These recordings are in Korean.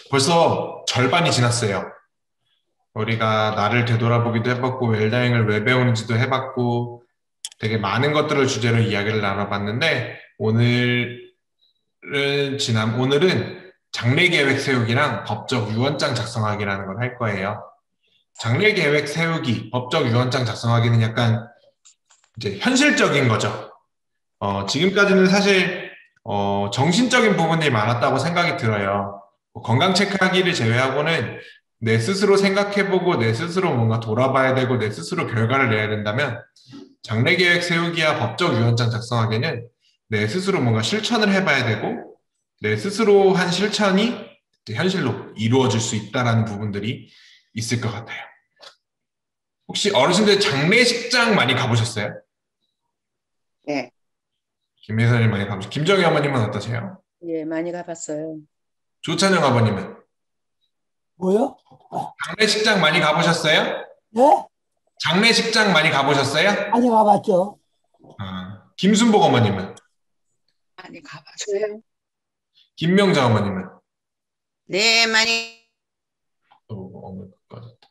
벌써 절반이 지났어요. 우리가 나를 되돌아보기도 해봤고, 웰다잉을 왜 배우는지도 해봤고, 되게 많은 것들을 주제로 이야기를 나눠봤는데, 오늘은 장래 계획 세우기랑 법적 유언장 작성하기라는 걸 할 거예요. 장래 계획 세우기, 법적 유언장 작성하기는 약간 이제 현실적인 거죠. 지금까지는 사실 정신적인 부분이 많았다고 생각이 들어요. 뭐 건강 체크하기를 제외하고는 내 스스로 생각해보고 내 스스로 뭔가 돌아봐야 되고 내 스스로 결과를 내야 된다면 장래 계획 세우기와 법적 유언장 작성하기는 내 스스로 뭔가 실천을 해봐야 되고 내 스스로 한 실천이 이제 현실로 이루어질 수 있다라는 부분들이 있을 것 같아요. 혹시 어르신들 장례식장 많이 가보셨어요? 네, 김 여사님 많이 가보셨어요? 김정희 어머님은 어떠세요? 예, 많이 가봤어요. 조찬영 아버님은? 뭐요? 장례식장 많이 가보셨어요? 예? 장례식장 많이 가보셨어요? 많이 가봤죠. 김순복 어머님은? 많이 가봤어요. 김명자 어머님은? 네, 많이. 어머니 꺼졌다.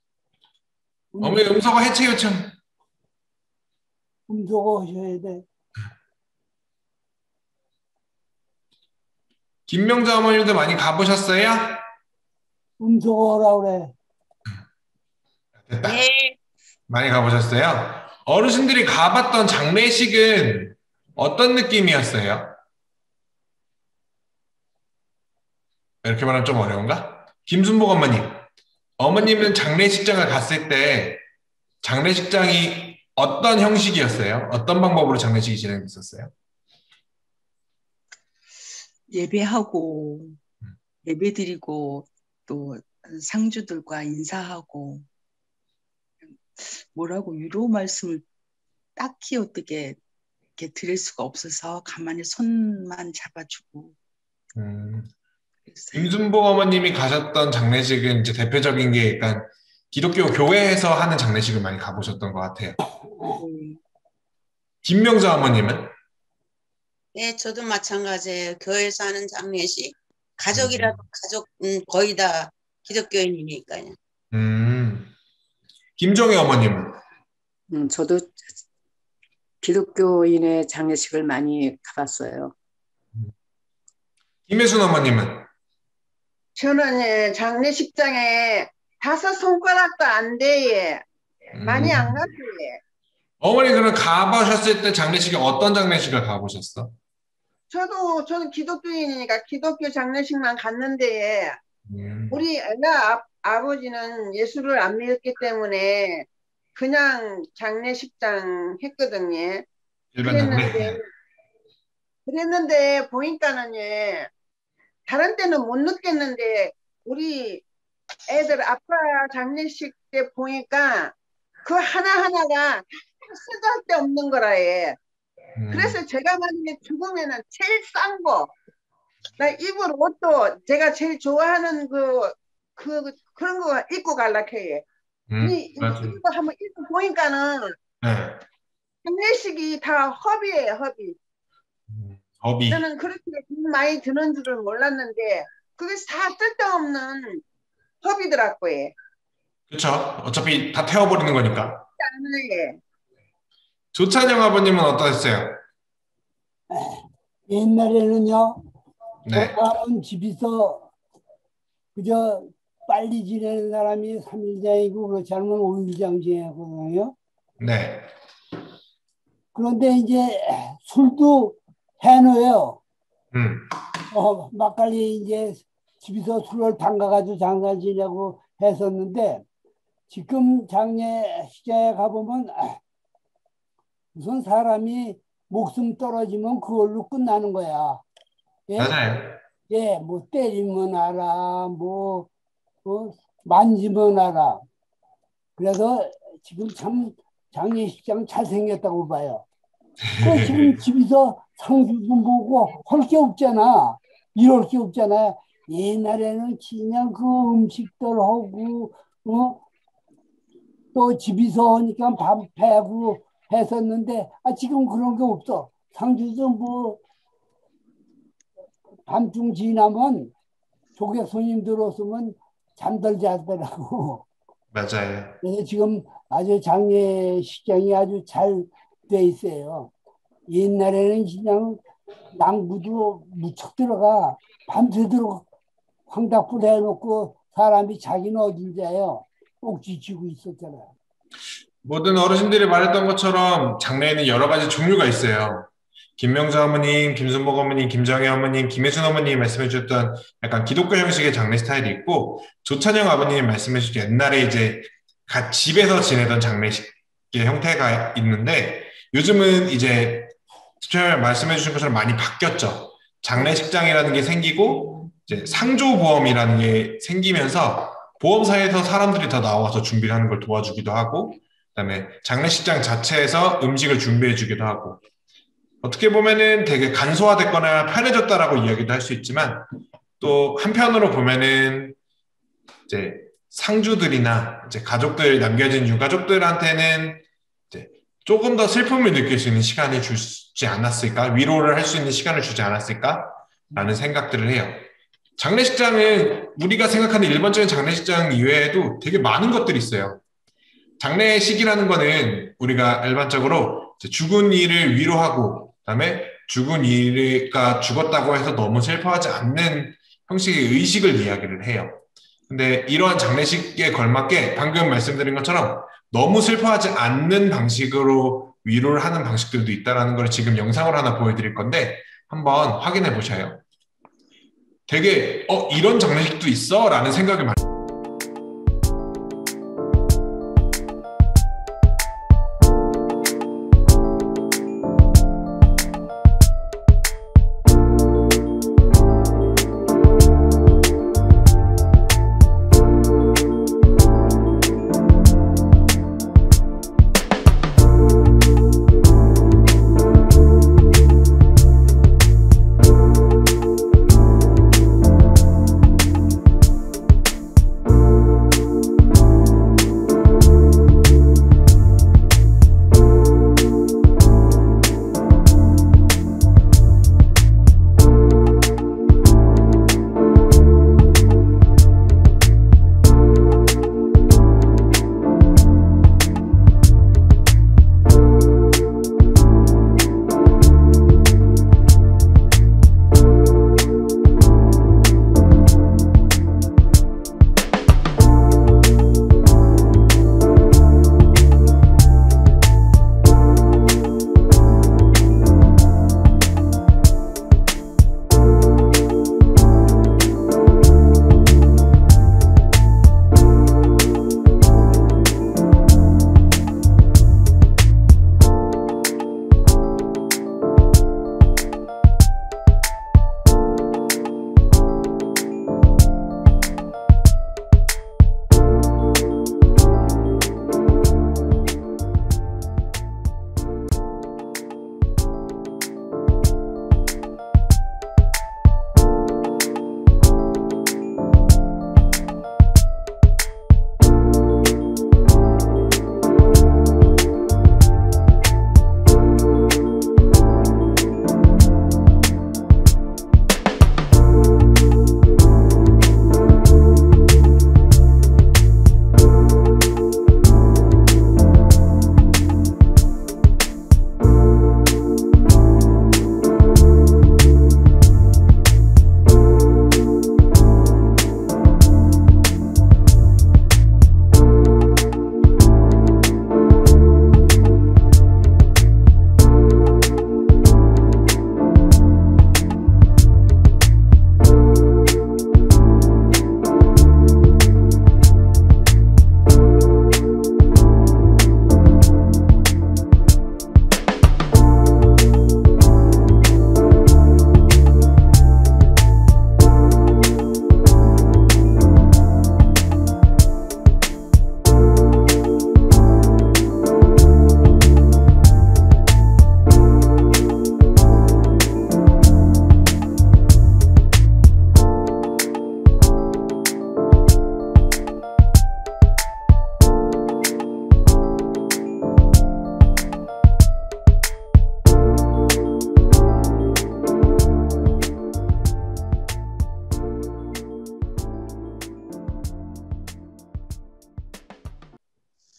음, 어머니 음소거 해체 요청. 음소거 하셔야 돼. 김명자 어머님도 많이 가보셨어요? 음소거 하라 그래. 됐다. 네, 많이 가보셨어요? 어르신들이 가봤던 장례식은 어떤 느낌이었어요? 이렇게 말하면 좀 어려운가? 김순복 어머님. 어머님은 장례식장을 갔을 때 장례식장이 어떤 형식이었어요? 어떤 방법으로 장례식이 진행됐었어요? 예배하고 예배드리고 또 상주들과 인사하고 뭐라고 위로 말씀을 딱히 어떻게 이렇게 드릴 수가 없어서 가만히 손만 잡아주고 음, 그랬어요. 김순복 어머님이 가셨던 장례식은 이제 대표적인 게 약간 기독교 교회에서 하는 장례식을 많이 가보셨던 것 같아요. 김명자 어머님은? 네, 저도 마찬가지예요. 교회에서 하는 장례식. 가족이라도 가족, 거의 다 기독교인이니까요. 김종희 어머님은? 저도 기독교인의 장례식을 많이 가봤어요. 김혜순 어머님은? 저는 장례식장에 5손가락도 안 돼. 많이 안 갔어요. 어머니 그러면 가보셨을 때 장례식에 어떤 장례식을 가보셨어? 저는 기독교인이니까 기독교 장례식만 갔는데 음, 우리 애가 아버지는 예수를 안 믿었기 때문에 그냥 장례식장 했거든요. 일반 장례. 그랬는데 보니까는 다른 때는 못 느꼈는데 우리 애들 아빠 장례식 때 보니까 그 하나하나가 쓰잘데 없는 거라 해. 그래서 제가 만약에 죽으면은 제일 싼 거, 나 입을 옷도 제가 제일 좋아하는 그런 거 입고 갈라 해. 맞아요. 이거 한번 입고 보니까는 네. 장례식이 다 허비예요, 허비. 허비. 저는 그렇게 돈 많이 드는 줄은 몰랐는데 그게 다 쓸데없는 허비더라고요. 그렇죠. 어차피 다 태워버리는 거니까. 예. 조찬영 아버님은 어떠셨어요? 옛날에는요, 네. 돌아가면 집에서 그저 빨리 지내는 사람이 3일장이고 그렇지 않으면 5일장 지내거든요. 네. 그런데 이제 술도 해놓아요. 막걸리 이제 집에서 술을 담가가지고 장사 지내고 했었는데 지금 장례식장에 가보면 우선 사람이 목숨 떨어지면 그걸로 끝나는 거야. 예? 맞아요. 예, 뭐 때리면 알아, 만지면 알아. 그래서 지금 참 장례식장 잘생겼다고 봐요. 그 지금 집에서 상주도 보고 할 게 없잖아. 이럴 게 없잖아. 옛날에는 그냥 그 음식들 하고, 또 집에서 하니까 밥 패고 했었는데, 지금 그런 게 없어. 상주도 밤중 지나면 조개 손님 들어오면 잠들지 않더라고. 맞아요. 그래서 지금 아주 장례식장이 아주 잘 돼 있어요. 옛날에는 그냥 낭부도 무척 들어가 밤새도록 황닭불 해놓고 사람이 자기는 어딘지 아요. 꼭지 쥐고 있었잖아요. 모든 어르신들이 말했던 것처럼 장례에는 여러 가지 종류가 있어요. 김명주 어머님, 김순복 어머님, 김정혜 어머님, 김혜순 어머님 말씀해 주셨던 약간 기독교 형식의 장례 스타일이 있고, 조찬영 아버님 말씀해 주신 옛날에 이제 집에서 지내던 장례식의 형태가 있는데, 요즘은 이제 말씀해 주신 것처럼 많이 바뀌었죠. 장례식장이라는 게 생기고 이제 상조보험이라는 게 생기면서 보험사에서 사람들이 더 나와서 준비를 하는 걸 도와주기도 하고, 그다음에 장례식장 자체에서 음식을 준비해 주기도 하고, 어떻게 보면은 되게 간소화됐거나 편해졌다라고 이야기도 할 수 있지만, 또 한편으로 보면은 이제 상주들이나 이제 가족들, 남겨진 유가족들한테는 이제 조금 더 슬픔을 느낄 수 있는 시간을 주지 않았을까, 위로를 할 수 있는 시간을 주지 않았을까라는 생각들을 해요. 장례식장은 우리가 생각하는 일반적인 장례식장 이외에도 되게 많은 것들이 있어요. 장례식이라는 거는 우리가 일반적으로 죽은 이를 위로하고, 그다음에 죽은 이가 죽었다고 해서 너무 슬퍼하지 않는 형식의 의식을 이야기를 해요. 근데 이러한 장례식에 걸맞게 방금 말씀드린 것처럼 너무 슬퍼하지 않는 방식으로 위로를 하는 방식들도 있다는 걸 지금 영상으로 하나 보여드릴 건데 한번 확인해 보셔요. 되게 이런 장례식도 있어? 라는 생각을 많이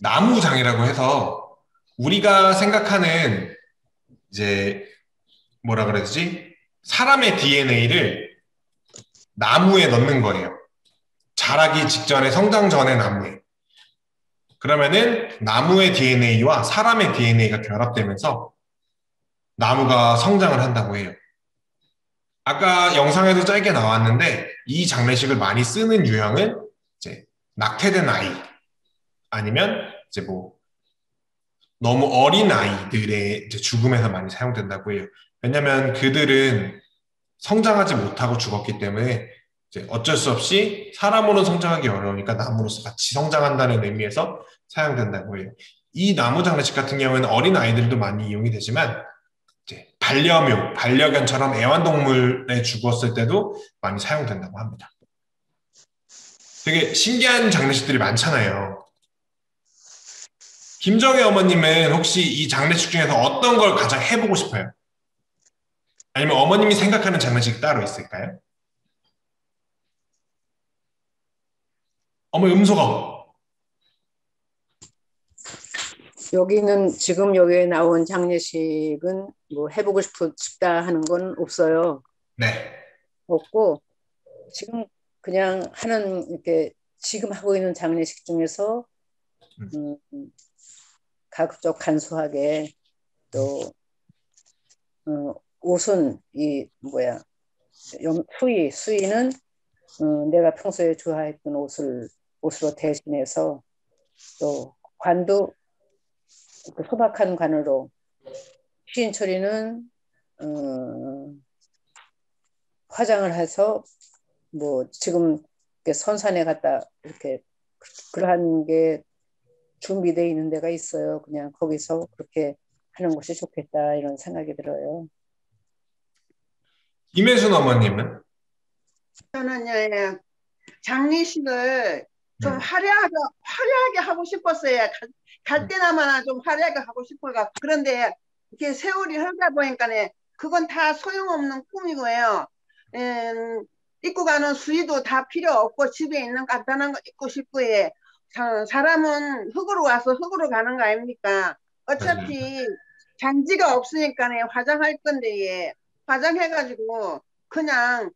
나무장이라고 해서 우리가 생각하는 이제 뭐라 그래야 되지? 사람의 DNA를 나무에 넣는 거예요. 자라기 직전에 성장 전에 나무에. 그러면은 나무의 DNA와 사람의 DNA가 결합되면서 나무가 성장을 한다고 해요. 아까 영상에도 짧게 나왔는데 이 장례식을 많이 쓰는 유형은 이제 낙태된 아이 아니면 이제 뭐 너무 어린 아이들의 이제 죽음에서 많이 사용된다고 해요. 왜냐하면 그들은 성장하지 못하고 죽었기 때문에 이제 어쩔 수 없이 사람으로는 성장하기 어려우니까 나무로서 같이 성장한다는 의미에서 사용된다고 해요. 이 나무 장례식 같은 경우에는 어린 아이들도 많이 이용이 되지만 이제 반려묘, 반려견처럼 애완동물에 죽었을 때도 많이 사용된다고 합니다. 되게 신기한 장례식들이 많잖아요. 김정혜 어머님은 혹시 이 장례식 중에서 어떤 걸 가장 해보고 싶어요? 아니면 어머님이 생각하는 장례식이 따로 있을까요? 어머 음소거. 여기는 지금 여기에 나온 장례식은 뭐 해보고 싶다 하는 건 없어요. 네. 없고 지금 그냥 하는 이렇게 지금 하고 있는 장례식 중에서 가급적 간소하게 또 옷은 이 뭐야 수의는 내가 평소에 좋아했던 옷으로 대신해서 또 관도 그 소박한 관으로 시인 처리는 화장을 해서 뭐 지금 선산에 갔다 이렇게 그러한 게 준비되어 있는 데가 있어요. 그냥 거기서 그렇게 하는 것이 좋겠다 이런 생각이 들어요. 김혜순 어머님은? 저는 장례식을 좀 화려하게 하고 싶었어요. 갈 때나마나 좀 화려하게 하고 싶어가. 그런데 이렇게 세월이 흐르다 보니까 그건 다 소용없는 꿈이고요. 입고 가는 수의도 다 필요 없고 집에 있는 간단한 거 입고 싶고요. 사람은 흙으로 와서 흙으로 가는 거 아닙니까? 어차피 장지가 없으니까 화장할 건데 화장해가지고 그냥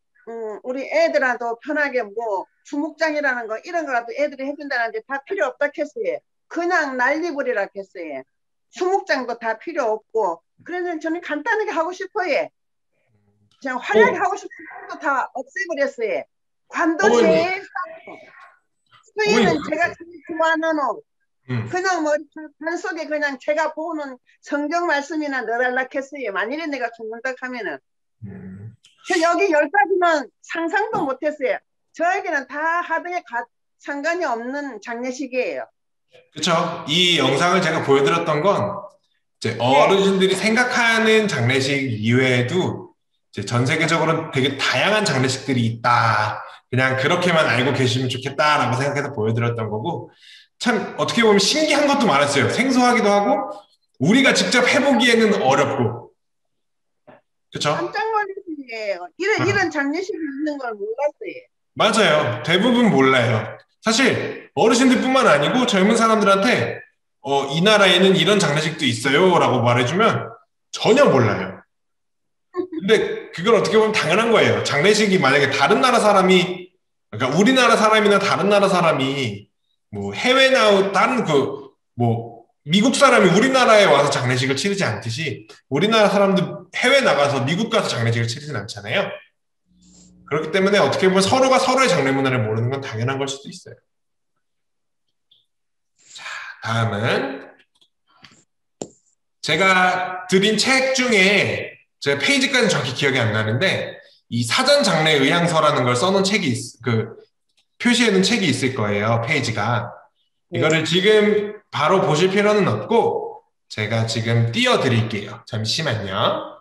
우리 애들한테 편하게 뭐 수목장이라는 거 이런 거라도 애들이 해준다는데 다 필요 없다 했어요. 그냥 난리버리라 했어요. 수목장도 다 필요 없고 그래서 저는 간단하게 하고 싶어요. 그냥 화려하게 하고 싶은 것도 다 없애버렸어요. 관도 제일 싸고 수위는 제가 제일 좋아하는 옷. 그냥 뭐 관 속에 그냥 제가 보는 성경 말씀이나 넣어달라 했어요. 만일에 내가 죽는다 하면은 저 여기 10가지는 상상도 못했어요. 저에게는 다 하등에 상관이 없는 장례식이에요. 그렇죠. 이 영상을 제가 보여드렸던 건 이제 어르신들이 생각하는 장례식 이외에도 이제 전 세계적으로 되게 다양한 장례식들이 있다. 그냥 그렇게만 알고 계시면 좋겠다라고 생각해서 보여드렸던 거고 참 어떻게 보면 신기한 것도 많았어요. 생소하기도 하고 우리가 직접 해보기에는 어렵고 그렇죠? 깜짝 놀랐어요. 이런 장례식이 있는 걸 몰랐어요. 맞아요. 대부분 몰라요. 사실 어르신들뿐만 아니고 젊은 사람들한테 이 나라에는 이런 장례식도 있어요 라고 말해주면 전혀 몰라요. 근데 그걸 어떻게 보면 당연한 거예요. 장례식이 만약에 다른 나라 사람이 그러니까 우리나라 사람이나 다른 나라 사람이 뭐 해외나 다른 뭐 미국 사람이 우리나라에 와서 장례식을 치르지 않듯이 우리나라 사람들 해외 나가서 미국 가서 장례식을 치르진 않잖아요. 그렇기 때문에 어떻게 보면 서로가 서로의 장례 문화를 모르는 건 당연한 걸 수도 있어요. 자, 다음은 제가 드린 책 중에 제 페이지까지는 정확히 기억이 안 나는데 이 사전 장례 의향서라는 걸 써놓은 책이 표시해놓은 책이 있을 거예요. 페이지가. 이거를 지금 바로 보실 필요는 없고 제가 지금 띄워드릴게요. 잠시만요.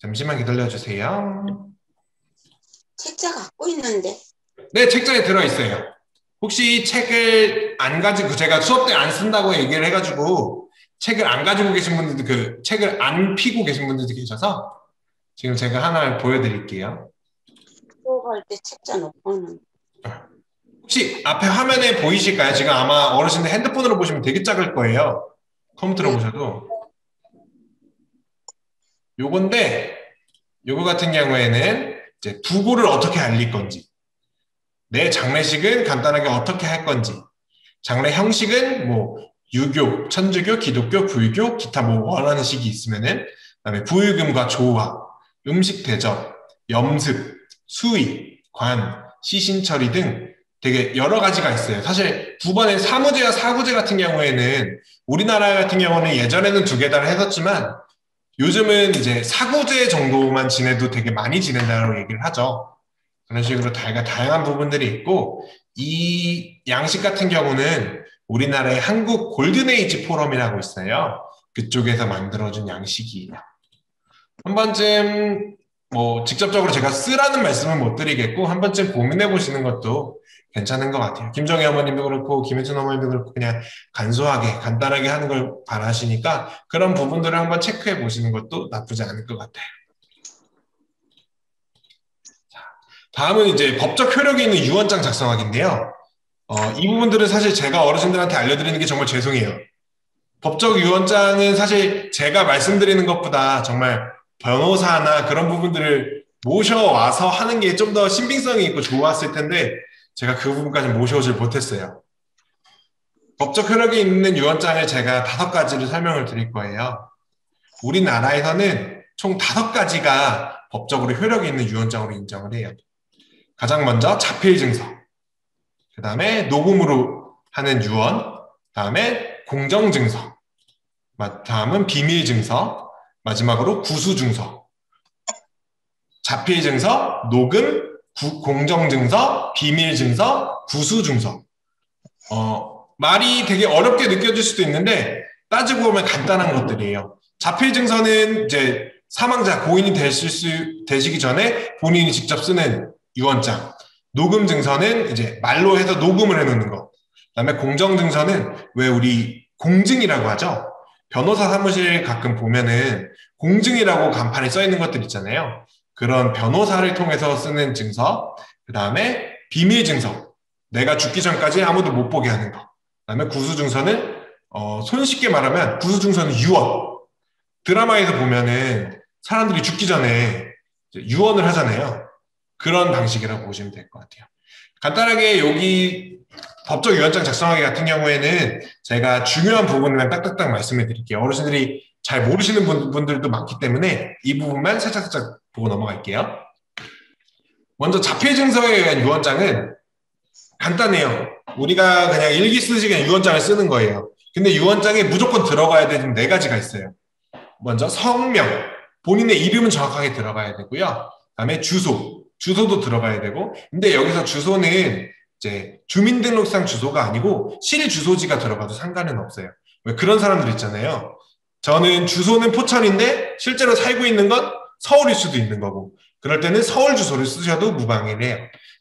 잠시만 기다려주세요. 책자 갖고 있는데. 네, 책자에 들어있어요. 혹시 책을 안 가지고 제가 수업 때 안 쓴다고 얘기를 해가지고 책을 안 가지고 계신 분들도 그 책을 안 피고 계신 분들도 계셔서 지금 제가 하나 보여드릴게요. 수업할 때 책자 놓고 하는. 혹시 앞에 화면에 보이실까요? 지금 아마 어르신들 핸드폰으로 보시면 되게 작을 거예요. 컴퓨터로 보셔도. 요건데 요거 같은 경우에는 이제 부고를 어떻게 알릴 건지, 내 장례식은 간단하게 어떻게 할 건지, 장례 형식은 뭐 유교, 천주교, 기독교, 불교, 기타 뭐 원하는 식이 있으면은, 그다음에 부의금과 조화, 음식 대접, 염습, 수의, 관, 시신 처리 등 되게 여러 가지가 있어요. 사실 두 번의 사무제와 사구제 같은 경우에는 우리나라 같은 경우는 예전에는 두 계단을 했었지만 요즘은 이제 사구제 정도만 지내도 되게 많이 지낸다고 얘기를 하죠. 그런 식으로 다양한 부분들이 있고, 이 양식 같은 경우는 우리나라의 한국 골든에이지 포럼이라고 있어요. 그쪽에서 만들어준 양식이에요. 한 번쯤 뭐 직접적으로 제가 쓰라는 말씀은 못 드리겠고 한 번쯤 고민해 보시는 것도 괜찮은 것 같아요. 김정희 어머님도 그렇고 김혜순 어머님도 그렇고 그냥 간소하게 간단하게 하는 걸 바라시니까 그런 부분들을 한번 체크해 보시는 것도 나쁘지 않을 것 같아요. 자, 다음은 이제 법적 효력이 있는 유언장 작성하기인데요. 이 부분들은 사실 제가 어르신들한테 알려드리는 게 정말 죄송해요. 법적 유언장은 사실 제가 말씀드리는 것보다 정말 변호사나 그런 부분들을 모셔와서 하는 게 좀 더 신빙성이 있고 좋았을 텐데 제가 그 부분까지 모셔오질 못했어요. 법적 효력이 있는 유언장을 제가 5가지를 설명을 드릴 거예요. 우리나라에서는 총 5가지가 법적으로 효력이 있는 유언장으로 인정을 해요. 가장 먼저 자필증서, 그 다음에 녹음으로 하는 유언, 그 다음에 공정증서, 다음은 비밀증서, 마지막으로 구수증서. 자필증서, 녹음, 공정증서, 비밀증서, 구수증서. 말이 되게 어렵게 느껴질 수도 있는데 따지고 보면 간단한 것들이에요. 자필증서는 이제 사망자, 고인이 되시기 전에 본인이 직접 쓰는 유언장. 녹음증서는 이제 말로 해서 녹음을 해놓는 거. 그다음에 공정증서는 왜 우리 공증이라고 하죠. 변호사 사무실 가끔 보면은 공증이라고 간판에 써 있는 것들 있잖아요. 그런 변호사를 통해서 쓰는 증서. 그다음에 비밀증서. 내가 죽기 전까지 아무도 못 보게 하는 거. 그다음에 구수증서는 손쉽게 말하면 구수증서는 유언. 드라마에서 보면은 사람들이 죽기 전에 유언을 하잖아요. 그런 방식이라고 보시면 될 것 같아요. 간단하게 여기 법적 유언장 작성하기 같은 경우에는 제가 중요한 부분만 딱딱딱 말씀해 드릴게요. 어르신들이 잘 모르시는 분들도 많기 때문에 이 부분만 살짝살짝 보고 넘어갈게요. 먼저 자필증서에 의한 유언장은 간단해요. 우리가 그냥 일기 쓰시 그냥 유언장을 쓰는 거예요. 근데 유언장에 무조건 들어가야 되는 4가지가 있어요. 먼저 성명, 본인의 이름은 정확하게 들어가야 되고요. 그다음에 주소도 들어가야 되고, 근데 여기서 주소는 이제 주민등록상 주소가 아니고 실 주소지가 들어가도 상관은 없어요. 왜 그런 사람들 있잖아요. 저는 주소는 포천인데 실제로 살고 있는 건 서울일 수도 있는 거고, 그럴 때는 서울 주소를 쓰셔도 무방해요.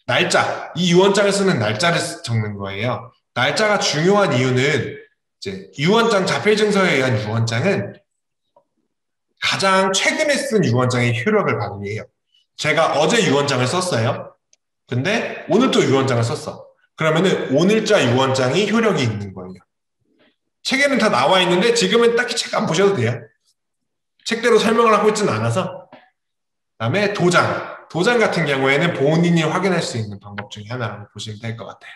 날짜, 이 유언장을 쓰는 날짜를 적는 거예요. 날짜가 중요한 이유는 이제 유언장 자필증서에 의한 유언장은 가장 최근에 쓴 유언장의 효력을 받기 위해요. 제가 어제 유언장을 썼어요. 근데 오늘 또 유언장을 썼어. 그러면은 오늘자 유언장이 효력이 있는 거예요. 책에는 다 나와 있는데 지금은 딱히 책 안 보셔도 돼요. 책대로 설명을 하고 있지는 않아서. 그다음에 도장 같은 경우에는 본인이 확인할 수 있는 방법 중에 하나라고 보시면 될 것 같아요.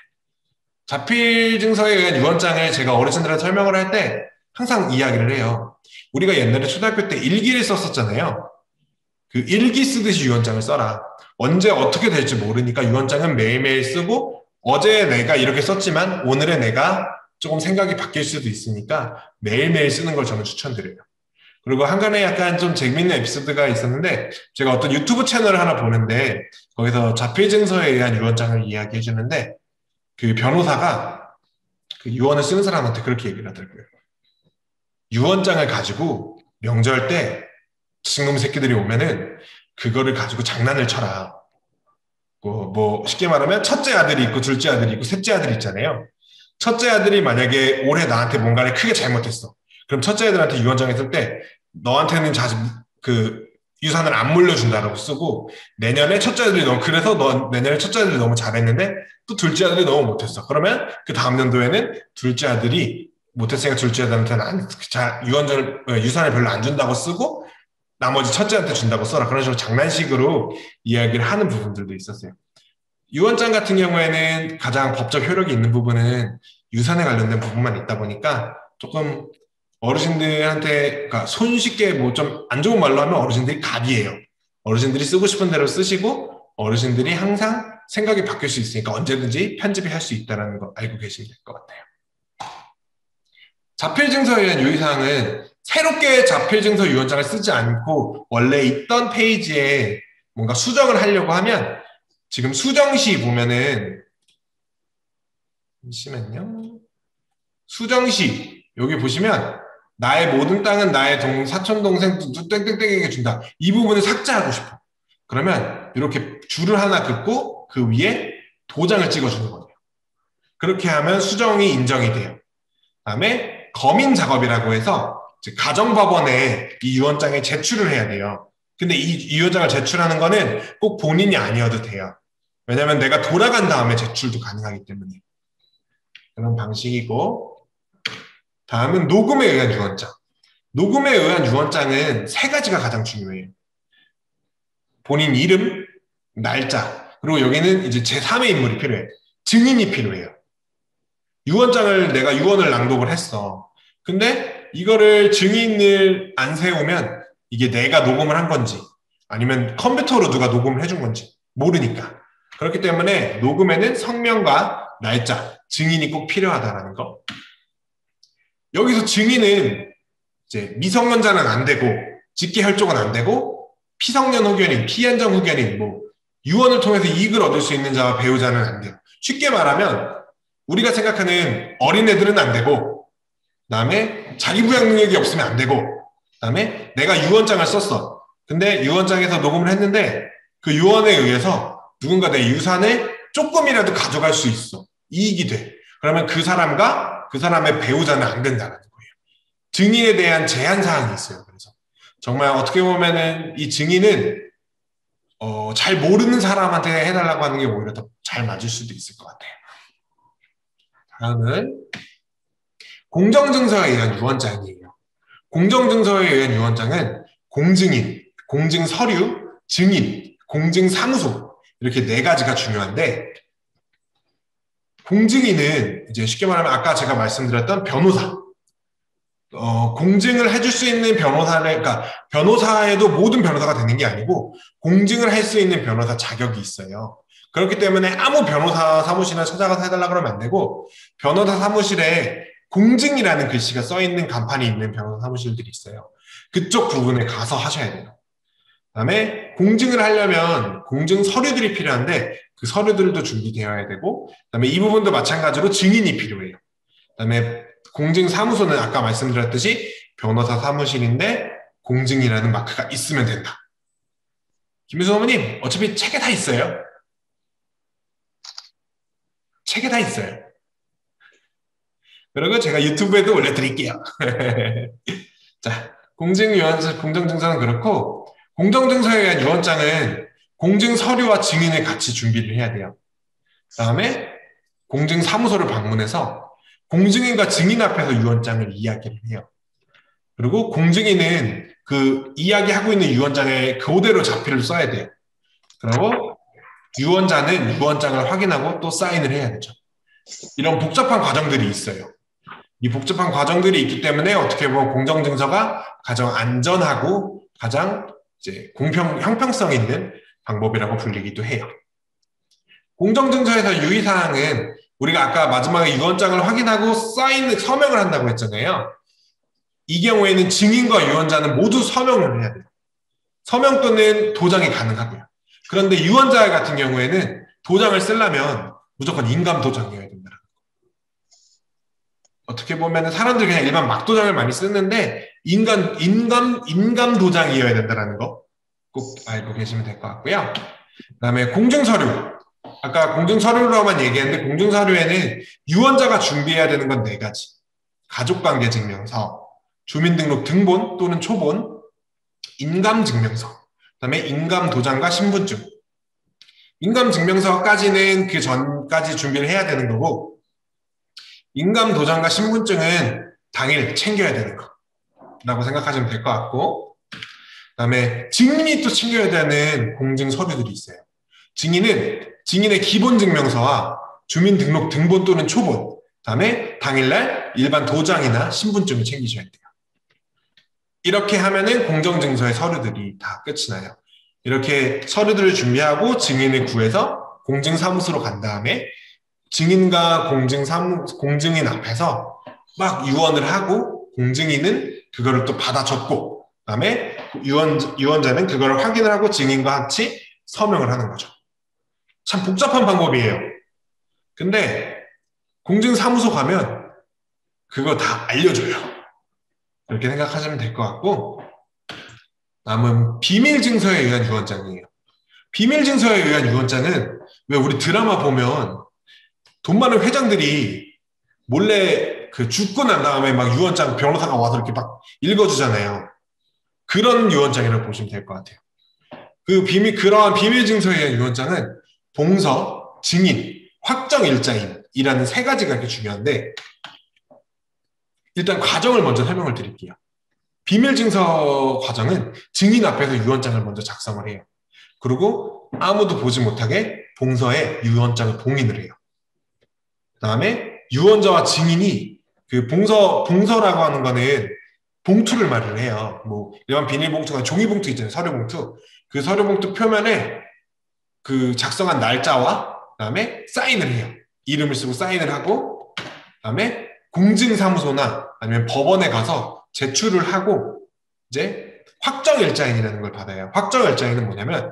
자필증서에 의한 유언장을 제가 어르신들한테 설명을 할 때 항상 이야기를 해요. 우리가 옛날에 초등학교 때 일기를 썼었잖아요. 그 일기 쓰듯이 유언장을 써라. 언제 어떻게 될지 모르니까 유언장은 매일매일 쓰고, 어제 내가 이렇게 썼지만 오늘의 내가 조금 생각이 바뀔 수도 있으니까 매일매일 쓰는 걸 저는 추천드려요. 그리고 한간에 약간 좀 재밌는 에피소드가 있었는데, 제가 어떤 유튜브 채널을 하나 보는데 거기서 자필증서에 의한 유언장을 이야기해 주는데, 그 변호사가 그 유언을 쓰는 사람한테 그렇게 얘기를 하더라고요. 유언장을 가지고 명절 때 친놈 새끼들이 오면은 그거를 가지고 장난을 쳐라. 뭐 쉽게 말하면 첫째 아들이 있고 둘째 아들이 있고 셋째 아들이 있잖아요. 첫째 아들이 만약에 올해 나한테 뭔가를 크게 잘못했어. 그럼 첫째 애들한테 유언장에 쓸 때 너한테는 그 유산을 안 물려준다라고 쓰고 내년에 첫째 아들이 그래서 내년에 첫째 아들이 너무 잘했는데 또 둘째 아들이 너무 못했어. 그러면 그 다음 연도에는 둘째 아들이 못했으니까 둘째 아들한테는 유산을 별로 안 준다고 쓰고 나머지 첫째한테 준다고 써라. 그런 식으로 장난식으로 이야기를 하는 부분들도 있었어요. 유언장 같은 경우에는 가장 법적 효력이 있는 부분은 유산에 관련된 부분만 있다 보니까 조금 어르신들한테 그러니까 손쉽게 뭐 좀 안 좋은 말로 하면 어르신들이 갑이에요. 어르신들이 쓰고 싶은 대로 쓰시고 어르신들이 항상 생각이 바뀔 수 있으니까 언제든지 편집을 할 수 있다는 거 알고 계시면 될 것 같아요. 자필증서에 의한 유의사항은 새롭게 자필증서 유언장을 쓰지 않고 원래 있던 페이지에 뭔가 수정을 하려고 하면 지금 수정시 보면은 잠시만요. 수정시 여기 보시면 나의 모든 땅은 나의 사촌 동생 땡땡땡에게 준다. 이 부분을 삭제하고 싶어. 그러면 이렇게 줄을 하나 긋고 그 위에 도장을 찍어주는 거예요. 그렇게 하면 수정이 인정이 돼요. 그다음에 검인 작업이라고 해서 가정법원에 이 유언장에 제출을 해야 돼요. 근데 이 유언장을 제출하는 거는 꼭 본인이 아니어도 돼요. 왜냐하면 내가 돌아간 다음에 제출도 가능하기 때문에. 그런 방식이고 다음은 녹음에 의한 유언장. 녹음에 의한 유언장은 세 가지가 가장 중요해요. 본인 이름, 날짜, 그리고 여기는 이제 제3의 인물이 필요해. 증인이 필요해요. 내가 유언을 낭독을 했어. 근데 이거를 증인을 안 세우면 이게 내가 녹음을 한 건지 아니면 컴퓨터로 누가 녹음을 해준 건지 모르니까. 그렇기 때문에 녹음에는 성명과 날짜, 증인이 꼭 필요하다라는 거. 여기서 증인은 이제 미성년자는 안 되고 직계혈족은 안 되고 피성년 후견인, 피한정 후견인, 뭐 유언을 통해서 이익을 얻을 수 있는 자와 배우자는 안 돼요. 쉽게 말하면 우리가 생각하는 어린애들은 안 되고 그다음에 자기 부양 능력이 없으면 안 되고 그다음에 내가 유언장을 썼어. 근데 유언장에서 녹음을 했는데 그 유언에 의해서 누군가 내 유산을 조금이라도 가져갈 수 있어. 이익이 돼. 그러면 그 사람과 그 사람의 배우자는 안 된다는 거예요. 증인에 대한 제한 사항이 있어요. 그래서 정말 어떻게 보면은 이 증인은 잘 모르는 사람한테 해달라고 하는 게 오히려 더 잘 맞을 수도 있을 것 같아요. 다음은 공정증서에 의한 유언장이에요. 공정증서에 의한 유언장은 공증인, 공증서류, 증인, 공증사무소 이렇게 네 가지가 중요한데 공증인은 이제 쉽게 말하면 아까 제가 말씀드렸던 변호사. 공증을 해줄 수 있는 그러니까 변호사에도 모든 변호사가 되는 게 아니고 공증을 할 수 있는 변호사 자격이 있어요. 그렇기 때문에 아무 변호사 사무실이나 찾아가서 해달라 그러면 안 되고 변호사 사무실에 공증이라는 글씨가 써있는 간판이 있는 변호사 사무실들이 있어요. 그쪽 부분에 가서 하셔야 돼요. 그다음에 공증을 하려면 공증 서류들이 필요한데 그 서류들도 준비되어야 되고 그다음에 이 부분도 마찬가지로 증인이 필요해요. 그다음에 공증사무소는 아까 말씀드렸듯이 변호사 사무실인데 공증이라는 마크가 있으면 된다. 김미수 어머님 어차피 책에 다 있어요. 책에 다 있어요. 그리고 제가 유튜브에도 올려드릴게요. 자, 공정증서는 그렇고 공정증서에 의한 유언장은 공증서류와 증인을 같이 준비를 해야 돼요. 그다음에 공증사무소를 방문해서 공증인과 증인 앞에서 유언장을 이야기를 해요. 그리고 공증인은 그 이야기하고 있는 유언장에 그대로 자필을 써야 돼요. 그리고 유언자는 유언장을 확인하고 또 사인을 해야 되죠. 이런 복잡한 과정들이 있어요. 이 복잡한 과정들이 있기 때문에 어떻게 보면 공정증서가 가장 안전하고 가장 이제 형평성 있는 방법이라고 불리기도 해요. 공정증서에서 유의사항은 우리가 아까 마지막에 유언장을 확인하고 서명을 한다고 했잖아요. 이 경우에는 증인과 유언자는 모두 서명을 해야 돼요. 서명 또는 도장이 가능하고요. 그런데 유언자 같은 경우에는 도장을 쓰려면 무조건 인감 도장이어야 된다. 어떻게 보면 사람들이 그냥 일반 막도장을 많이 쓰는데 인감 도장이어야 된다는 거 꼭 알고 계시면 될 것 같고요. 그다음에 공증서류. 아까 공증서류로만 얘기했는데 공증서류에는 유언자가 준비해야 되는 건 4가지. 가족관계증명서, 주민등록 등본 또는 초본, 인감증명서, 그다음에 인감도장과 신분증. 인감증명서까지는 그 전까지 준비를 해야 되는 거고, 인감도장과 신분증은 당일 챙겨야 되는 거라고 생각하시면 될 것 같고, 그다음에 증인이 또 챙겨야 되는 공증 서류들이 있어요. 증인은 증인의 기본증명서와 주민등록 등본 또는 초본, 그다음에 당일날 일반 도장이나 신분증을 챙기셔야 돼요. 이렇게 하면은 공정증서의 서류들이 다 끝이 나요. 이렇게 서류들을 준비하고 증인을 구해서 공증사무소로 간 다음에 증인과 공증인 앞에서 막 유언을 하고 공증인은 그거를 또 받아 적고 그다음에 유언자는 그걸 확인을 하고 증인과 같이 서명을 하는 거죠. 참 복잡한 방법이에요. 근데 공증사무소 가면 그거 다 알려줘요. 이렇게 생각하시면 될 것 같고, 다음은 비밀증서에 의한 유언장이에요. 비밀증서에 의한 유언장은 왜 우리 드라마 보면 돈 많은 회장들이 몰래 그 죽고 난 다음에 막 유언장 변호사가 와서 이렇게 막 읽어주잖아요. 그런 유언장이라고 보시면 될 것 같아요. 그러한 비밀증서에 의한 유언장은 봉서, 증인, 확정일자인이라는 세 가지가 이렇게 중요한데, 일단 과정을 먼저 설명을 드릴게요. 비밀증서 과정은 증인 앞에서 유언장을 먼저 작성을 해요. 그리고 아무도 보지 못하게 봉서에 유언장을 봉인을 해요. 그 다음에 유언자와 증인이 그 봉서라고 하는 거는 봉투를 말을 해요. 뭐 일반 비닐봉투가 종이봉투 있잖아요. 서류봉투. 그 서류봉투 표면에 그 작성한 날짜와 그다음에 사인을 해요. 이름을 쓰고 사인을 하고 그다음에 공증사무소나 아니면 법원에 가서 제출을 하고 이제 확정일자인이라는 걸 받아요. 확정일자인은 뭐냐면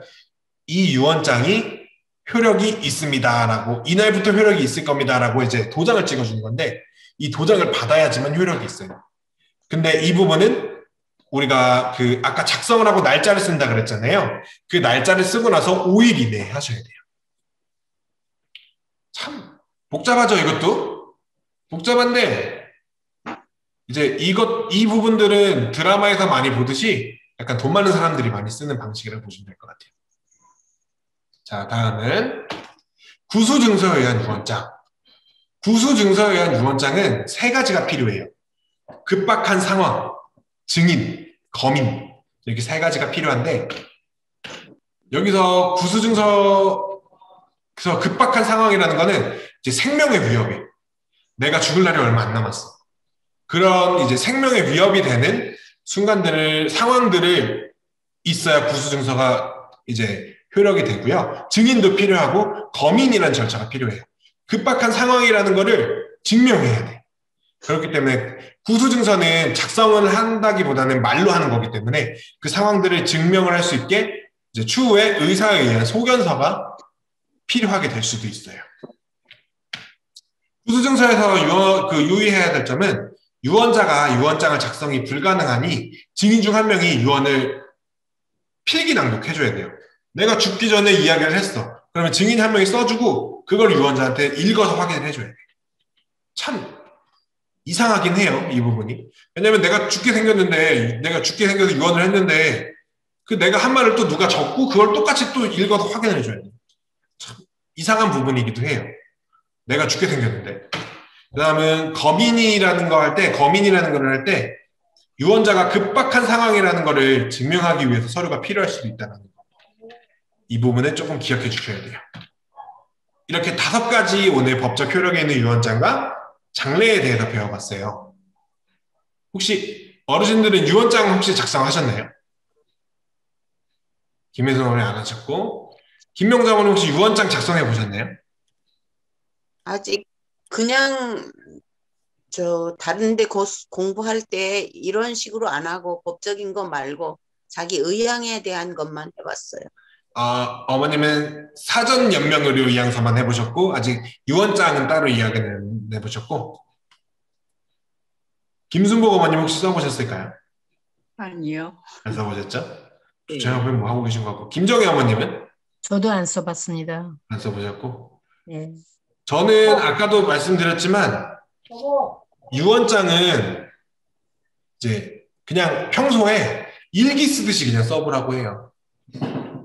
이 유언장이 효력이 있습니다라고, 이날부터 효력이 있을 겁니다라고 이제 도장을 찍어주는 건데, 이 도장을 받아야지만 효력이 있어요. 근데 이 부분은 우리가 그 아까 작성을 하고 날짜를 쓴다 그랬잖아요. 그 날짜를 쓰고 나서 5일 이내에 하셔야 돼요. 참 복잡하죠, 이것도? 복잡한데 이제 이 부분들은 드라마에서 많이 보듯이 약간 돈 많은 사람들이 많이 쓰는 방식이라고 보시면 될 것 같아요. 자, 다음은 구수증서에 의한 유언장. 구수증서에 의한 유언장은 세 가지가 필요해요. 급박한 상황, 증인, 거민, 이렇게 세 가지가 필요한데, 여기서 구수증서에서 급박한 상황이라는 거는 이제 생명의 위협이, 내가 죽을 날이 얼마 안 남았어. 그런 이제 생명의 위협이 되는 상황들을 있어야 구수증서가 이제 효력이 되고요. 증인도 필요하고 거민이라는 절차가 필요해요. 급박한 상황이라는 거를 증명해야 돼. 그렇기 때문에 구수증서는 작성을 한다기보다는 말로 하는 거기 때문에 그 상황들을 증명을 할 수 있게 이제 추후에 의사에 의한 소견서가 필요하게 될 수도 있어요. 구수증서에서 유의해야 될 점은 유언자가 유언장을 작성이 불가능하니 증인 중 한 명이 유언을 필기 낭독해줘야 돼요. 내가 죽기 전에 이야기를 했어. 그러면 증인 한 명이 써주고 그걸 유언자한테 읽어서 확인을 해줘야 돼요. 참 이상하긴 해요, 이 부분이. 왜냐면 내가 죽게 생겨서 유언을 했는데 그 내가 한 말을 또 누가 적고 그걸 똑같이 또 읽어서 확인을 해줘야 돼요. 참 이상한 부분이기도 해요. 내가 죽게 생겼는데. 그 다음은 거민이라는 걸 할 때 유언자가 급박한 상황이라는 거를 증명하기 위해서 서류가 필요할 수도 있다는 거. 이 부분은 조금 기억해 주셔야 돼요. 이렇게 5가지 오늘 법적 효력에 있는 유언장과 장례에 대해서 배워봤어요. 혹시 어르신들은 유언장 혹시 작성하셨나요? 김혜선 어머니 안 하셨고, 김명자 어머니 혹시 유언장 작성해 보셨나요? 아직 그냥 다른데 공부할 때 이런 식으로 안 하고 법적인 거 말고 자기 의향에 대한 것만 해봤어요. 어머님은 사전 연명 의료 의향서만 해보셨고 아직 유언장은 따로 이야기는 해보셨고, 김순복 어머님 혹시 써보셨을까요? 아니요. 안 써보셨죠? 네. 저 옆에 뭐 하고 계신 것 같고, 김정혜 어머님은? 저도 안 써봤습니다. 안 써보셨고, 예. 저는 아까도 말씀드렸지만 유언장은 이제 그냥 평소에 일기 쓰듯이 그냥 써보라고 해요.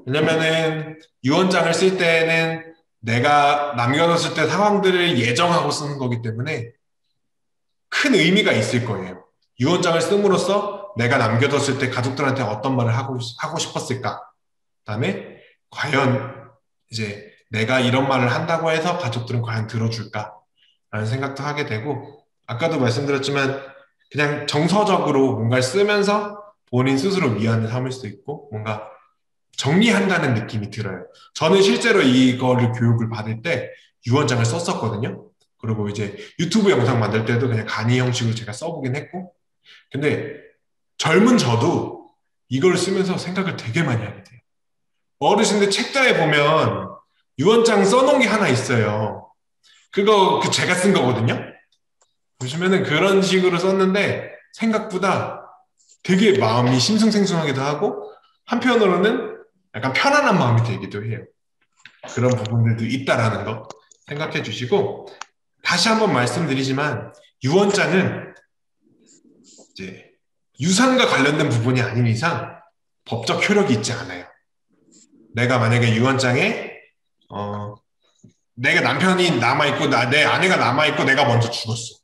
왜냐면은 유언장을 쓸 때는 내가 남겨뒀을 때 상황들을 예정하고 쓰는 거기 때문에 큰 의미가 있을 거예요. 유언장을 씀으로써 내가 남겨뒀을 때 가족들한테 어떤 말을 하고 싶었을까? 그다음에 과연 이제 내가 이런 말을 한다고 해서 가족들은 과연 들어줄까? 라는 생각도 하게 되고, 아까도 말씀드렸지만 그냥 정서적으로 뭔가를 쓰면서 본인 스스로 위안을 삼을 수도 있고 뭔가 정리한다는 느낌이 들어요. 저는 실제로 이거를 교육을 받을 때 유언장을 썼었거든요. 그리고 이제 유튜브 영상 만들 때도 그냥 간이 형식으로 제가 써보긴 했고, 근데 젊은 저도 이걸 쓰면서 생각을 되게 많이 하게 돼요. 어르신들 책자에 보면 유언장 써놓은 게 하나 있어요. 그거 제가 쓴 거거든요. 보시면은 그런 식으로 썼는데 생각보다 되게 마음이 싱숭생숭하기도 하고 한편으로는 약간 편안한 마음이 들기도 해요. 그런 부분들도 있다라는 거 생각해 주시고, 다시 한번 말씀드리지만 유언장은 이제 유산과 관련된 부분이 아닌 이상 법적 효력이 있지 않아요. 내가 만약에 유언장에 내가 남편이 남아있고 내 아내가 남아있고 내가 먼저 죽었어.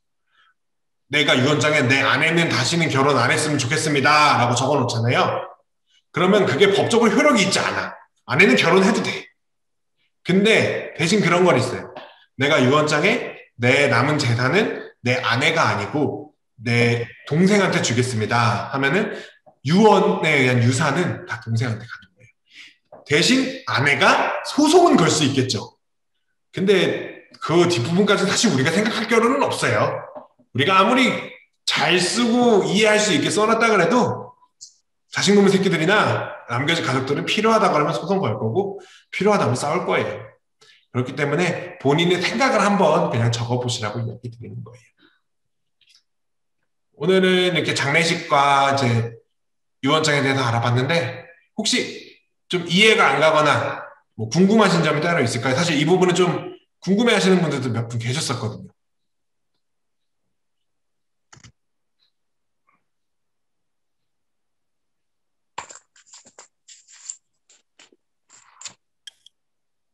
내가 유언장에 내 아내는 다시는 결혼 안 했으면 좋겠습니다 라고 적어놓잖아요. 그러면 그게 법적으로 효력이 있지 않아. 아내는 결혼해도 돼. 근데 대신 그런 건 있어요. 내가 유언장에 내 남은 재산은 내 아내가 아니고 내 동생한테 주겠습니다 하면은 유언에 의한 유산은 다 동생한테 가는 거예요. 대신 아내가 소송은 걸 수 있겠죠. 근데 그 뒷부분까지는 사실 우리가 생각할 겨를은 없어요. 우리가 아무리 잘 쓰고 이해할 수 있게 써놨다 그래도 자식 놈의 새끼들이나 남겨진 가족들은 필요하다고 하면 소송 걸 거고 필요하다면 싸울 거예요. 그렇기 때문에 본인의 생각을 한번 그냥 적어보시라고 이야기 드리는 거예요. 오늘은 이렇게 장례식과 이제 유언장에 대해서 알아봤는데 혹시 좀 이해가 안 가거나 뭐 궁금하신 점이 따로 있을까요? 사실 이 부분은 좀 궁금해 하시는 분들도 몇 분 계셨었거든요.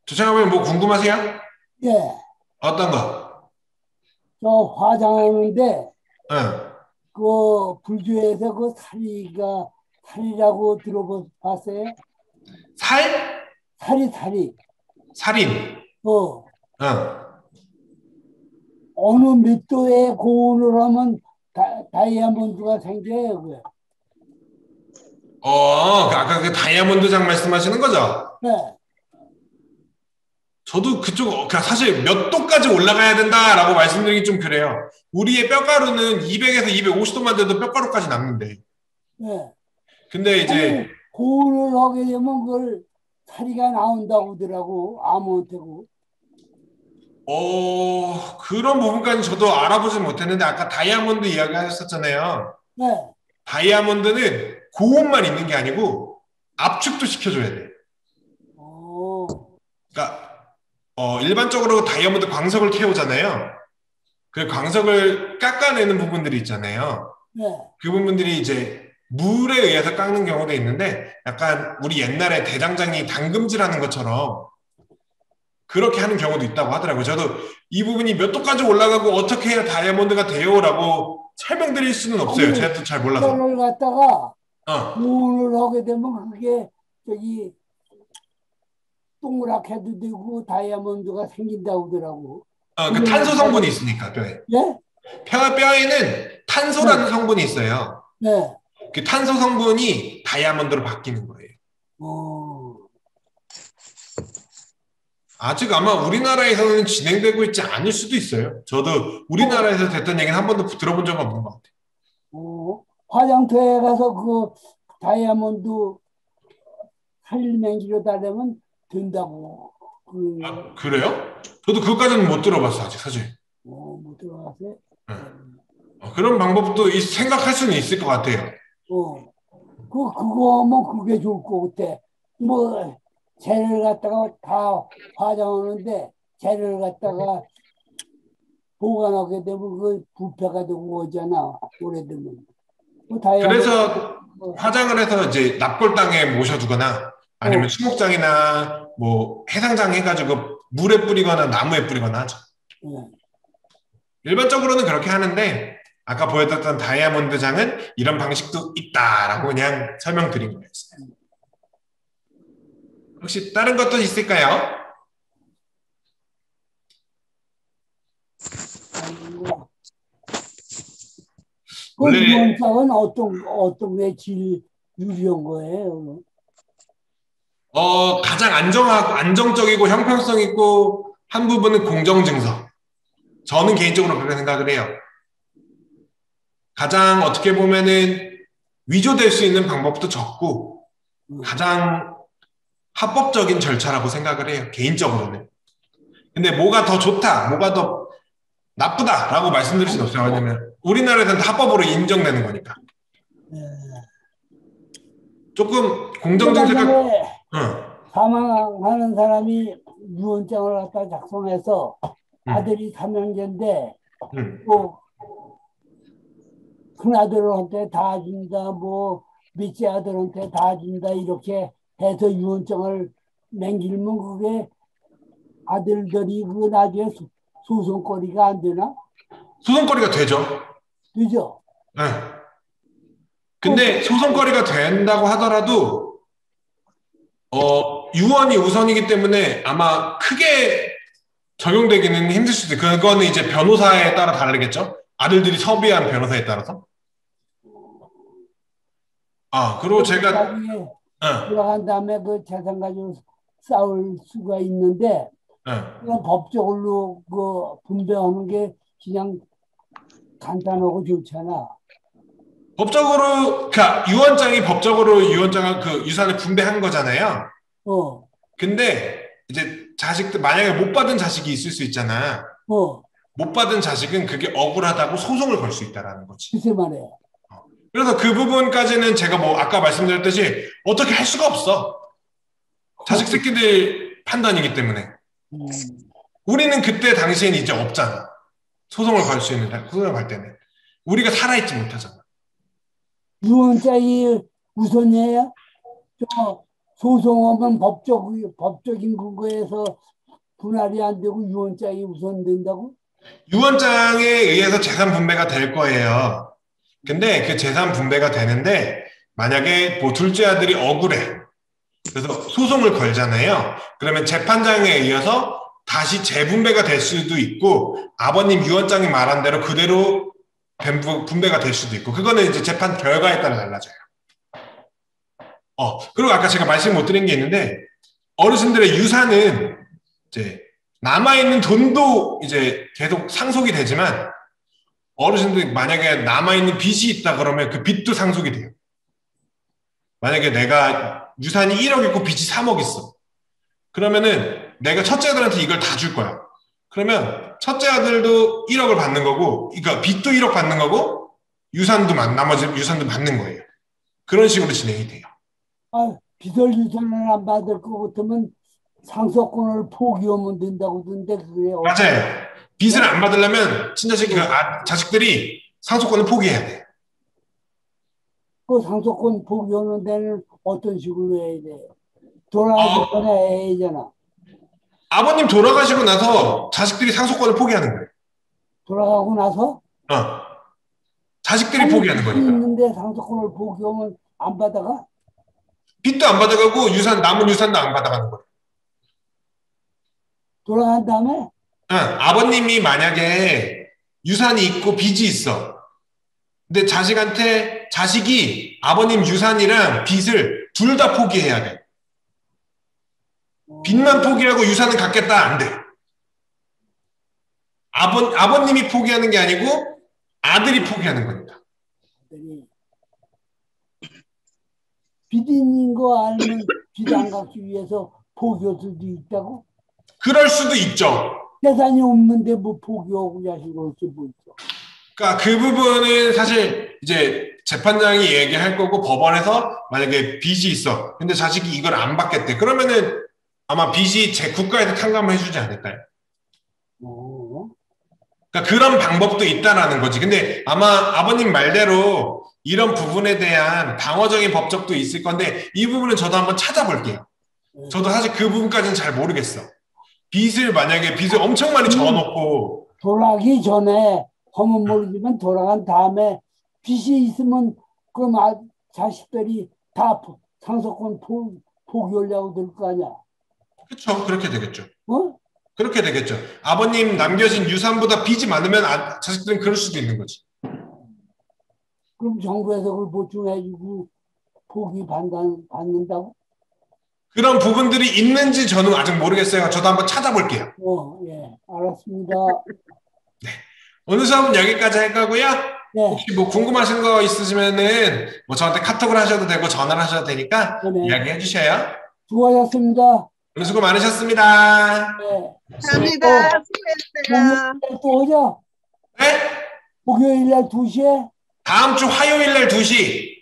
조창아님 뭐 궁금하세요? 예, 어떤 거? 저 화장하는데 응. 그 불교에서 그 살이라고 들어봤어요? 살? 살이. 살인. 어, 응. 어느 몇 도에 고온을 하면 다이아몬드가 생겨요, 그게. 아까 그 다이아몬드장 말씀하시는 거죠? 네. 저도 그쪽, 사실 몇 도까지 올라가야 된다라고 말씀드리기 좀 그래요. 우리의 뼈가루는 200에서 250도만 돼도 뼈가루까지 남는데. 네. 근데 이제, 고온을 하게 되면 그걸 살이가 나온다고 하더라고, 아무한테고. 그런 부분까지 저도 알아보진 못했는데, 아까 다이아몬드 이야기 하셨었잖아요. 네. 다이아몬드는 고온만 있는 게 아니고, 압축도 시켜줘야 돼. 그러니까, 일반적으로 다이아몬드 광석을 캐오잖아요. 그 광석을 깎아내는 부분들이 있잖아요. 네. 그 부분들이 이제 물에 의해서 깎는 경우도 있는데 약간 우리 옛날에 대장장이 당금질하는 것처럼 그렇게 하는 경우도 있다고 하더라고요. 저도 이 부분이 몇 도까지 올라가고 어떻게 해야 다이아몬드가 돼요라고 설명드릴 수는 없어요. 제가 또 잘 몰라서. 그걸 갖다가 고온을 하게 되면 그게 저기 동그랗게도 되고 다이아몬드가 생긴다고 하더라고. 그 탄소 성분이 있으니까 뼈에. 예? 뼈에는 탄소라는 성분이 있어요. 네. 그 탄소 성분이 다이아몬드로 바뀌는 거예요. 아직 아마 우리나라에서는 진행되고 있지 않을 수도 있어요. 저도 우리나라에서 됐던 얘기는 한 번도 들어본 적은 없는 것 같아요. 화장터에 가서 그 다이아몬드 살림행기로 달려면 된다고. 그래요? 저도 그것까지는 못 들어봤어 아직 사실. 못 들어봤어요? 네. 그런 방법도 생각할 수는 있을 것 같아요. 그거 하면 그게 좋을 것 같아. 뭐 재를 갖다가 다 화장하는데 재를 갖다가 보관하게 되면 그 부패가 되고 오잖아 오래되면. 뭐 다양한 그래서 뭐, 화장을 해서 이제 납골당에 모셔두거나 아니면 수목장이나 뭐 해상장 해가지고 물에 뿌리거나 나무에 뿌리거나 하죠. 예. 일반적으로는 그렇게 하는데 아까 보여드렸던 다이아몬드장은 이런 방식도 있다라고 그냥 설명드린 거였어요. 혹시 다른 것도 있을까요? 아이고. 그 원래- 유언장은 어떤 게 제일 유리한 거예요? 가장 안정적이고 형평성 있고 한 부분은 공정증서. 저는 개인적으로 그렇게 생각을 해요. 가장 어떻게 보면은 위조될 수 있는 방법도 적고 가장 합법적인 절차라고 생각을 해요. 개인적으로는. 근데 뭐가 더 좋다, 뭐가 더 나쁘다라고 말씀드릴 수는 없어요. 왜냐면 우리나라에서는 다 합법으로 인정되는 거니까. 예. 조금 공정증서가 만약에 응. 사망하는 사람이 유언장을 갖다 작성해서 아들이 삼형제인데 응. 뭐 큰아들한테 다 준다 뭐 밑째 아들한테 다 준다 이렇게 해서 유언장을 남기면 그게 아들들이 그 나중에 소송거리가 안 되나? 소송거리가 되죠. 그죠? 네. 근데 소송거리가 된다고 하더라도 유언이 우선이기 때문에 아마 크게 적용되기는 힘들 수도 있어요. 그거는 이제 변호사에 따라 다르겠죠. 아들들이 섭외한 변호사에 따라서. 그리고 제가 나중에 돌아간 다음에 그 재산 가지고 싸울 수가 있는데 그냥 법적으로 그 분배하는 게 그냥 간단하고 좋잖아. 법적으로 그러니까 유언장이 법적으로 유언장을 그 유산을 분배한 거잖아요. 근데 이제 자식들 만약에 못 받은 자식이 있을 수 있잖아. 못 받은 자식은 그게 억울하다고 소송을 걸 수 있다라는 거지. 글쎄 말이에요. 그래서 그 부분까지는 제가 뭐 아까 말씀드렸듯이 어떻게 할 수가 없어. 자식 새끼들 판단이기 때문에. 우리는 그때 당시에는 이제 없잖아. 소송을 걸 수 있는 소송을 갈 때는 우리가 살아있지 못하잖아. 유언장이 우선이에요? 저 소송하면 법적인 근거에서 분할이 안 되고 유언장이 우선된다고? 유언장에 의해서 재산 분배가 될 거예요. 근데 그 재산 분배가 되는데 만약에 뭐 둘째 아들이 억울해. 그래서 소송을 걸잖아요. 그러면 재판장에 의해서 다시 재분배가 될 수도 있고 아버님 유언장이 말한 대로 그대로 분배가 될 수도 있고 그거는 이제 재판 결과에 따라 달라져요. 그리고 아까 제가 말씀 못 드린 게 있는데 어르신들의 유산은 이제 남아있는 돈도 이제 계속 상속이 되지만 어르신들이 만약에 남아있는 빚이 있다 그러면 그 빚도 상속이 돼요. 만약에 내가 유산이 1억 있고 빚이 3억 있어. 그러면은 내가 첫째 아들한테 이걸 다 줄 거야. 그러면 첫째 아들도 1억을 받는 거고, 그러니까 빚도 1억 받는 거고, 나머지 유산도 받는 거예요. 그런 식으로 진행이 돼요. 빚을 유산을 안 받을 것 같으면 상속권을 포기하면 된다고 하던데 그게 맞아요. 빚을 안 받으려면 친자식 자식들이 상속권을 포기해야 돼. 그 상속권 포기하는 데는 어떤 식으로 해야 돼요? 돌아가기 전에 해야 되잖아. 아버님 돌아가시고 나서 자식들이 상속권을 포기하는 거예요. 돌아가고 나서? 자식들이 포기하는 거니까. 있는데 상속권을 포기하면 안 받아가? 빚도 안 받아가고 남은 유산도 안 받아가는 거예요. 돌아간 다음에? 아버님이 만약에 유산이 있고 빚이 있어. 근데 자식이 아버님 유산이랑 빚을 둘 다 포기해야 돼. 빚만 포기하고 유산은 갖겠다 안 돼. 아버님이 포기하는 게 아니고 아들이 포기하는 거니까. 빚 있는 거 알면 빚 안 갚기 위해서 포기할 수도 있다고? 그럴 수도 있죠. 재산이 없는데 뭐 포기하고 자식을 할수 뭐 있어. 그러니까 그 부분은 사실 이제 재판장이 얘기할 거고 법원에서 만약에 빚이 있어. 근데 자식이 이걸 안 받겠대. 그러면은 아마 빚이 국가에서 탕감을 해주지 않을까요? 그러니까 그런 방법도 있다라는 거지. 근데 아마 아버님 말대로 이런 부분에 대한 방어적인 법적도 있을 건데 이 부분은 저도 한번 찾아볼게요. 저도 사실 그 부분까지는 잘 모르겠어. 만약에 빚을 엄청 많이 적어놓고 돌아가기 전에 하면 모르지만 돌아간 다음에 빚이 있으면 그럼 자식들이 다 상속권 포기하려고 될 거 아니야. 그렇죠. 그렇게 되겠죠. 어? 그렇게 되겠죠. 아버님 남겨진 유산보다 빚이 많으면 자식들은 그럴 수도 있는 거지. 그럼 정부에서 그걸 보충해주고 포기 받는다고? 그런 부분들이 있는지 저는 아직 모르겠어요. 저도 한번 찾아볼게요. 예, 알았습니다. 오늘 수업은 여기까지 할 거고요. 네, 혹시 뭐 궁금하신 거 있으시면은 뭐 저한테 카톡을 하셔도 되고 전화를 하셔도 되니까 네. 이야기해 주셔요. 수고하셨습니다. 오늘 수고 많으셨습니다. 네. 감사합니다. 수고했어요. 또 오자. 네? 목요일 날 2시에? 다음 주 화요일 날 2시.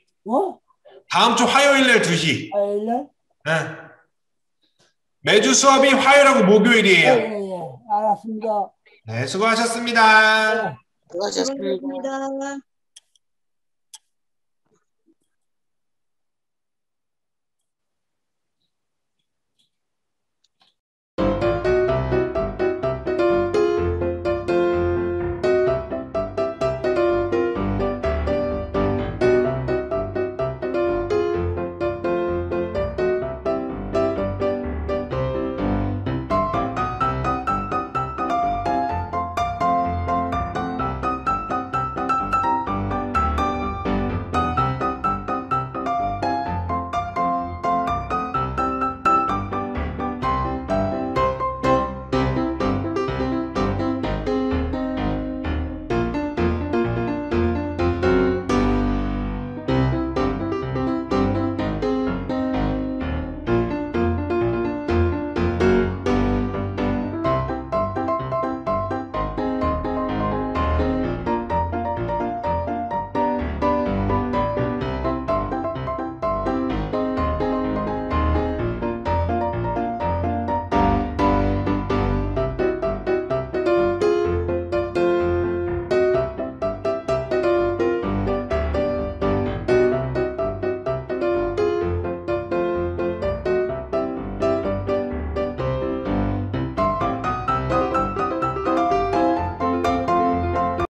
다음 주 화요일 날 2시. 화요일 날? 네. 매주 수업이 화요일하고 목요일이에요. 예. 알았습니다. 네, 수고하셨습니다. 네. 수고하셨습니다. 수고하셨습니다.